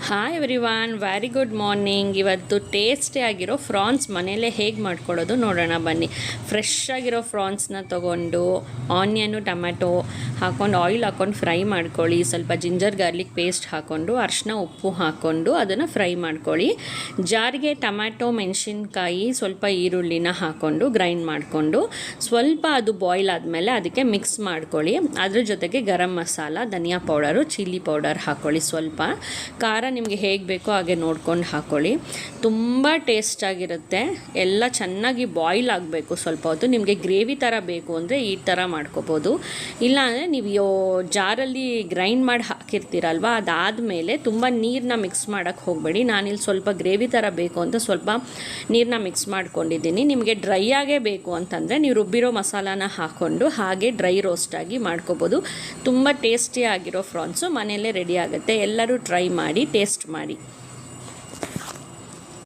Hi everyone, very good morning. ಇವತ್ತು tasty ಆಗಿರೋ France ಮನೆಯಲ್ಲೇ ಹೇಗೆ ಮಾಡ್ಕೊಳ್ಳೋದು ನೋಡೋಣ ಬನ್ನಿ. ಫ್ರೆಶ್ ಆಗಿರೋ ಫ್ರಾನ್ಸ್ನ ತೊಗೊಂಡು ಆನಿಯನ್ನು ಟೊಮ್ಯಾಟೊ ಹಾಕ್ಕೊಂಡು ಆಯಿಲ್ ಹಾಕ್ಕೊಂಡು ಫ್ರೈ ಮಾಡ್ಕೊಳ್ಳಿ. ಸ್ವಲ್ಪ ಜಿಂಜರ್ ಗಾರ್ಲಿಕ್ ಪೇಸ್ಟ್ ಹಾಕ್ಕೊಂಡು ಅರಿಶಿನ ಉಪ್ಪು ಹಾಕ್ಕೊಂಡು ಅದನ್ನು ಫ್ರೈ ಮಾಡ್ಕೊಳ್ಳಿ. ಜಾರಿಗೆ ಟೊಮ್ಯಾಟೊ ಮೆಣಸಿನ್ಕಾಯಿ ಸ್ವಲ್ಪ ಈರುಳ್ಳಿನ ಹಾಕ್ಕೊಂಡು ಗ್ರೈಂಡ್ ಮಾಡಿಕೊಂಡು ಸ್ವಲ್ಪ ಅದು ಬಾಯ್ಲ್ ಆದಮೇಲೆ ಅದಕ್ಕೆ ಮಿಕ್ಸ್ ಮಾಡ್ಕೊಳ್ಳಿ. ಅದ್ರ ಜೊತೆಗೆ ಗರಂ ಮಸಾಲ, ಧನಿಯಾ ಪೌಡರು, ಚಿಲ್ಲಿ ಪೌಡರ್ ಹಾಕ್ಕೊಳ್ಳಿ. ಸ್ವಲ್ಪ ಖಾರ ನಿಮಗೆ ಹೇಗೆ ಬೇಕೋ ಹಾಗೆ ನೋಡ್ಕೊಂಡು ಹಾಕ್ಕೊಳ್ಳಿ. ತುಂಬ ಟೇಸ್ಟಾಗಿರುತ್ತೆ. ಎಲ್ಲ ಚೆನ್ನಾಗಿ ಬಾಯ್ಲ್ ಆಗಬೇಕು ಸ್ವಲ್ಪ ಹೊತ್ತು. ನಿಮಗೆ ಗ್ರೇವಿ ಥರ ಬೇಕು ಅಂದರೆ ಈ ಥರ ಮಾಡ್ಕೋಬೋದು. ಇಲ್ಲಾಂದರೆ ನೀವು ಜಾರಲ್ಲಿ ಗ್ರೈಂಡ್ ಮಾಡಿ ಹಾಕಿರ್ತೀರಲ್ವ, ಅದಾದಮೇಲೆ ತುಂಬ ನೀರನ್ನ ಮಿಕ್ಸ್ ಮಾಡೋಕ್ಕೆ ಹೋಗಬೇಡಿ. ನಾನಿಲ್ಲಿ ಸ್ವಲ್ಪ ಗ್ರೇವಿ ಥರ ಬೇಕು ಅಂತ ಸ್ವಲ್ಪ ನೀರನ್ನ ಮಿಕ್ಸ್ ಮಾಡ್ಕೊಂಡಿದ್ದೀನಿ. ನಿಮಗೆ ಡ್ರೈ ಆಗೇ ಬೇಕು ಅಂತಂದರೆ ನೀವು ರುಬ್ಬಿರೋ ಮಸಾಲಾನ ಹಾಕ್ಕೊಂಡು ಹಾಗೆ ಡ್ರೈ ರೋಸ್ಟಾಗಿ ಮಾಡ್ಕೋಬೋದು. ತುಂಬ ಟೇಸ್ಟಿಯಾಗಿರೋ ಫ್ರಾನ್ಸು ಮನೆಯಲ್ಲೇ ರೆಡಿ ಆಗುತ್ತೆ. ಎಲ್ಲರೂ ಟ್ರೈ ಮಾಡಿ ಟೇಸ್ಟ್ ಮಾಡಿ.